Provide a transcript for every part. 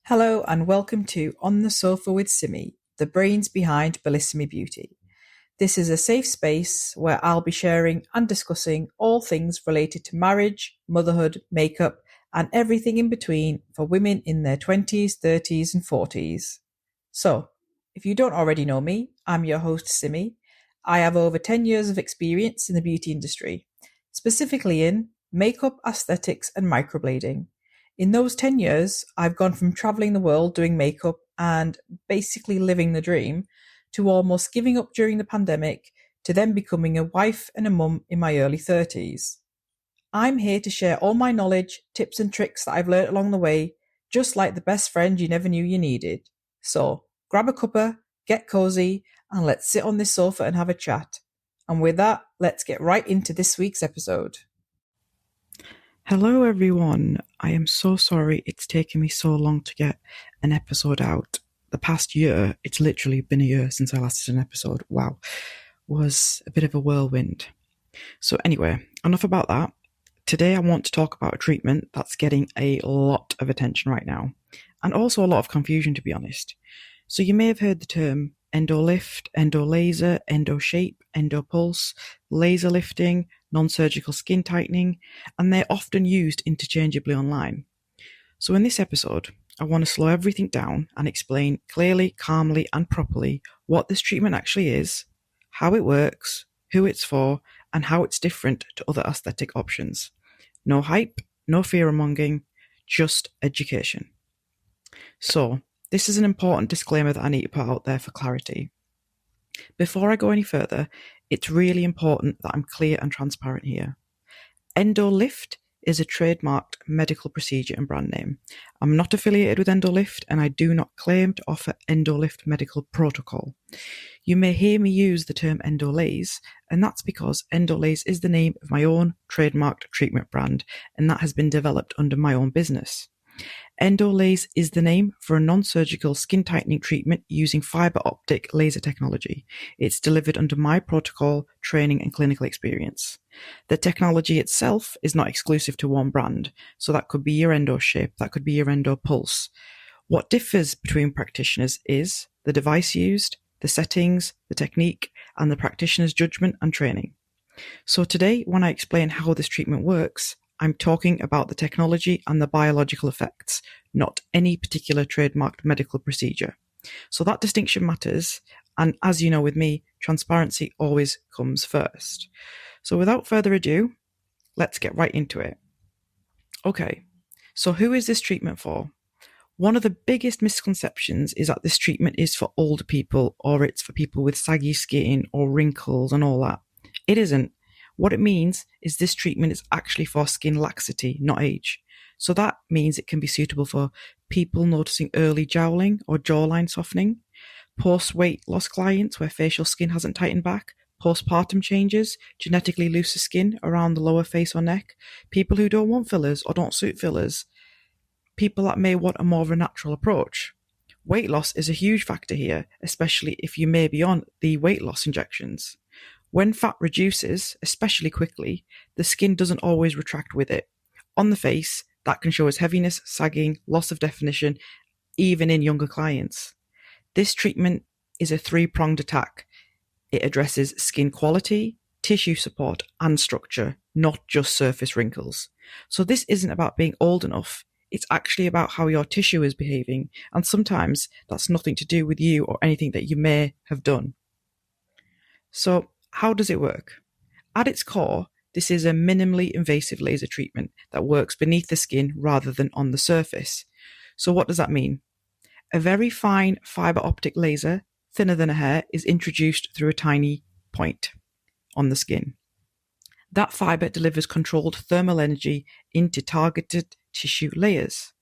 Hello and welcome to On the Sofa with Simi, the brains behind Bellissimi Beauty. This is a safe space where I'll be sharing and discussing all things related to marriage, motherhood, makeup, and everything in between for women in their 20s, 30s, and 40s. So, if you don't already know me, I'm your host Simi. I have over 10 years of experience in the beauty industry, specifically in makeup, aesthetics, and microblading. In those 10 years, I've gone from traveling the world doing makeup and basically living the dream to almost giving up during the pandemic to then becoming a wife and a mum in my early 30s. I'm here to share all my knowledge, tips and tricks that I've learned along the way, just like the best friend you never knew you needed. So grab a cuppa, get cozy, and let's sit on this sofa and have a chat. And with that, let's get right into this week's episode. Hello everyone, I am so sorry it's taken me so long to get an episode out. The past year, it's literally been a year since I last did an episode, wow, was a bit of a whirlwind. So anyway, enough about that. Today I want to talk about a treatment that's getting a lot of attention right now, and also a lot of confusion to be honest. So you may have heard the term Endolift, Endolaser, Endoshape, Endopulse, laser lifting, non-surgical skin tightening, and they're often used interchangeably online. So in this episode, I want to slow everything down and explain clearly, calmly, and properly what this treatment actually is, how it works, who it's for, and how it's different to other aesthetic options. No hype, no fear-mongering, just education. So, this is an important disclaimer that I need to put out there for clarity. Before I go any further, it's really important that I'm clear and transparent here. Endolift is a trademarked medical procedure and brand name. I'm not affiliated with Endolift and I do not claim to offer Endolift medical protocol. You may hear me use the term Endolase, and that's because Endolase is the name of my own trademarked treatment brand, and that has been developed under my own business. Endolase is the name for a non-surgical skin tightening treatment using fibre-optic laser technology. It's delivered under my protocol, training and clinical experience. The technology itself is not exclusive to one brand, so that could be your Endoshape, that could be your Endopulse. What differs between practitioners is the device used, the settings, the technique, and the practitioner's judgment and training. So today, when I explain how this treatment works, I'm talking about the technology and the biological effects, not any particular trademarked medical procedure. So that distinction matters, and as you know with me, transparency always comes first. So without further ado, let's get right into it. Okay, so who is this treatment for? One of the biggest misconceptions is that this treatment is for older people, or it's for people with saggy skin or wrinkles and all that. It isn't. What it means is this treatment is actually for skin laxity, not age. So that means it can be suitable for people noticing early jowling or jawline softening, post-weight loss clients where facial skin hasn't tightened back, postpartum changes, genetically looser skin around the lower face or neck, people who don't want fillers or don't suit fillers, people that may want a more of a natural approach. Weight loss is a huge factor here, especially if you may be on the weight loss injections. When fat reduces, especially quickly, the skin doesn't always retract with it. On the face, that can show as heaviness, sagging, loss of definition, even in younger clients. This treatment is a three-pronged attack. It addresses skin quality, tissue support, and structure, not just surface wrinkles. So this isn't about being old enough. It's actually about how your tissue is behaving, and sometimes that's nothing to do with you or anything that you may have done. So, how does it work? At its core, this is a minimally invasive laser treatment that works beneath the skin rather than on the surface. So what does that mean? A very fine fiber optic laser, thinner than a hair, is introduced through a tiny point on the skin. That fiber delivers controlled thermal energy into targeted tissue layers.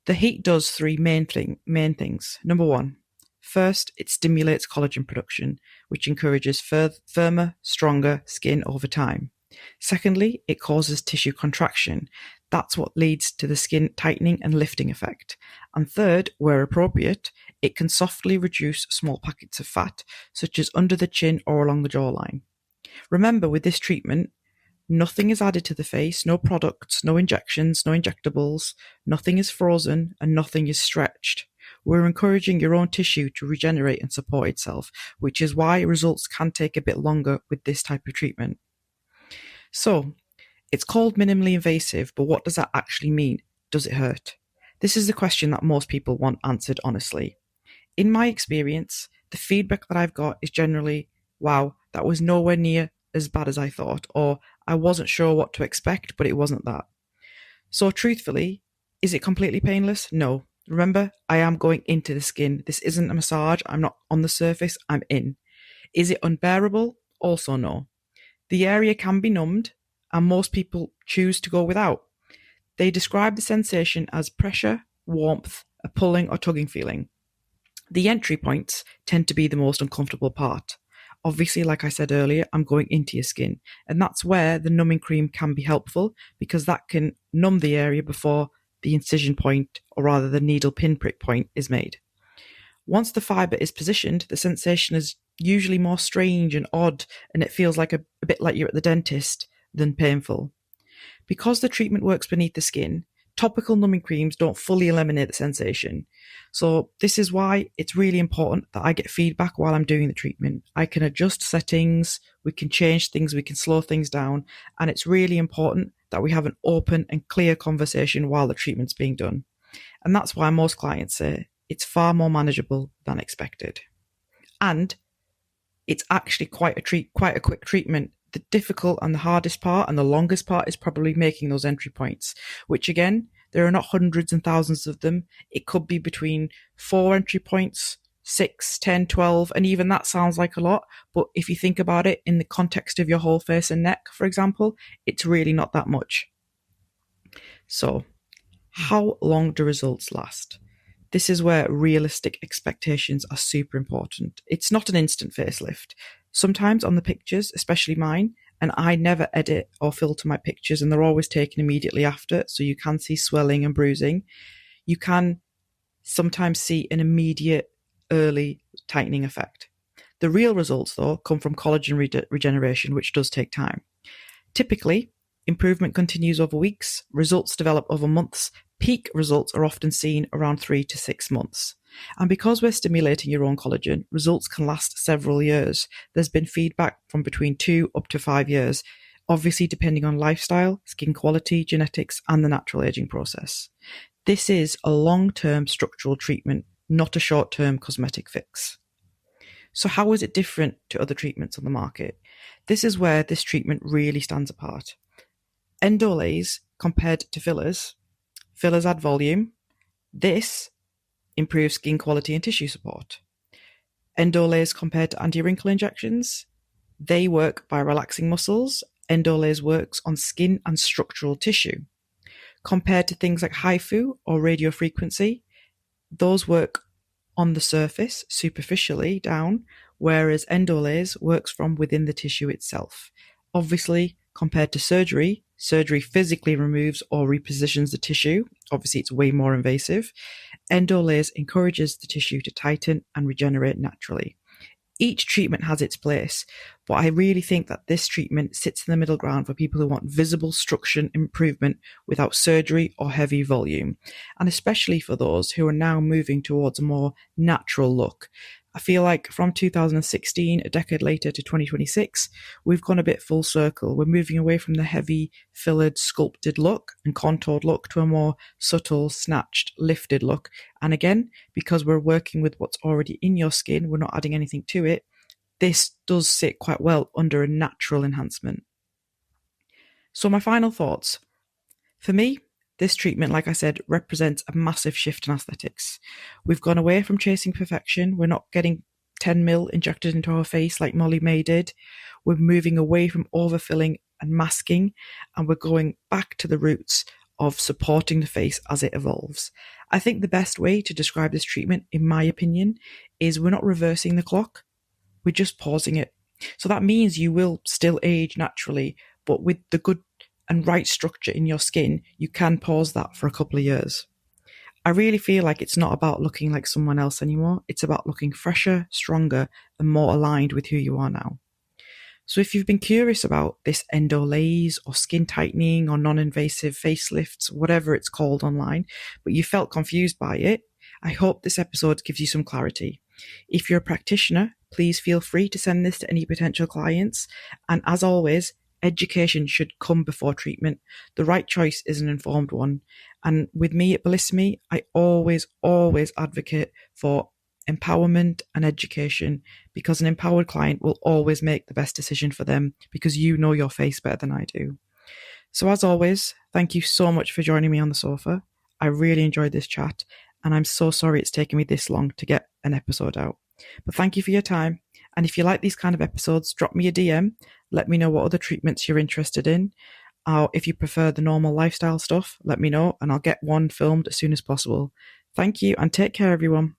The heat does three main things. Number one, first, it stimulates collagen production, which encourages firmer, stronger skin over time. Secondly, it causes tissue contraction. That's what leads to the skin tightening and lifting effect. And third, where appropriate, it can softly reduce small pockets of fat, such as under the chin or along the jawline. Remember, with this treatment, Nothing is added to the face, no products, no injections, no injectables, nothing is frozen, and nothing is stretched. We're encouraging your own tissue to regenerate and support itself, which is why results can take a bit longer with this type of treatment. So, it's called minimally invasive, but what does that actually mean? Does it hurt? This is the question that most people want answered honestly. In my experience, the feedback that I've got is generally, wow, that was nowhere near as bad as I thought, or I wasn't sure what to expect, but it wasn't that. So truthfully, is it completely painless? No. Remember, I am going into the skin. This isn't a massage. I'm not on the surface. I'm in. Is it unbearable? Also no. The area can be numbed, and most people choose to go without. They describe the sensation as pressure, warmth, a pulling or tugging feeling. The entry points tend to be the most uncomfortable part. Obviously, like I said earlier, I'm going into your skin, and that's where the numbing cream can be helpful, because that can numb the area before the incision point, or rather the needle pinprick point, is made. Once the fibre is positioned, the sensation is usually more strange and odd, and it feels like a bit like you're at the dentist than painful. Because the treatment works beneath the skin, topical numbing creams don't fully eliminate the sensation. So this is why it's really important that I get feedback while I'm doing the treatment. I can adjust settings, we can change things, we can slow things down, and it's really important that we have an open and clear conversation while the treatment's being done. And that's why most clients say it's far more manageable than expected. And it's actually quite a quick treatment. The difficult and the hardest part and the longest part is probably making those entry points, which again, there are not hundreds and thousands of them. It could be between 4 entry points, 6, 10, 12, and even that sounds like a lot. But if you think about it in the context of your whole face and neck, for example, it's really not that much. So, how long do results last? This is where realistic expectations are super important. It's not an instant facelift. Sometimes on the pictures, especially mine, and I never edit or filter my pictures, and they're always taken immediately after, so you can see swelling and bruising. You can sometimes see an immediate early tightening effect. The real results, though, come from collagen regeneration, which does take time. Typically, improvement continues over weeks, results develop over months. Peak results are often seen around 3 to 6 months. And because we're stimulating your own collagen, results can last several years. There's been feedback from between 2 up to 5 years, obviously depending on lifestyle, skin quality, genetics, and the natural aging process. This is a long-term structural treatment, not a short-term cosmetic fix. So how is it different to other treatments on the market? This is where this treatment really stands apart. Endolays compared to fillers add volume. This improves skin quality and tissue support. Endolays compared to anti-wrinkle injections, they work by relaxing muscles. Endolays works on skin and structural tissue. Compared to things like HIFU or radiofrequency, those work on the surface, superficially down, whereas Endolays works from within the tissue itself. Obviously, compared to surgery physically removes or repositions the tissue. Obviously, it's way more invasive. Endolays encourages the tissue to tighten and regenerate naturally. Each treatment has its place, but I really think that this treatment sits in the middle ground for people who want visible structure improvement without surgery or heavy volume, and especially for those who are now moving towards a more natural look. I feel like from 2016, a decade later to 2026, we've gone a bit full circle. We're moving away from the heavy, fillered, sculpted look and contoured look to a more subtle, snatched, lifted look. And again, because we're working with what's already in your skin, we're not adding anything to it, this does sit quite well under a natural enhancement. So my final thoughts. For me, this treatment, like I said, represents a massive shift in aesthetics. We've gone away from chasing perfection. We're not getting 10 mil injected into our face like Molly May did. We're moving away from overfilling and masking, and we're going back to the roots of supporting the face as it evolves. I think the best way to describe this treatment, in my opinion, is we're not reversing the clock. We're just pausing it. So that means you will still age naturally, but with the good and right structure in your skin, you can pause that for a couple of years. I really feel like it's not about looking like someone else anymore. It's about looking fresher, stronger, and more aligned with who you are now. So if you've been curious about this endolaze or skin tightening or non-invasive facelifts, whatever it's called online, but you felt confused by it, I hope this episode gives you some clarity. If you're a practitioner, please feel free to send this to any potential clients. And as always, education should come before treatment. The right choice is an informed one. And with me at Bellissimi, I always advocate for empowerment and education, because an empowered client will always make the best decision for them, because you know your face better than I do. So as always, thank you so much for joining me on the sofa. I really enjoyed this chat, and I'm so sorry it's taken me this long to get an episode out. But thank you for your time. And if you like these kind of episodes, drop me a DM. Let me know what other treatments you're interested in. Or if you prefer the normal lifestyle stuff, let me know, and I'll get one filmed as soon as possible. Thank you, and take care, everyone.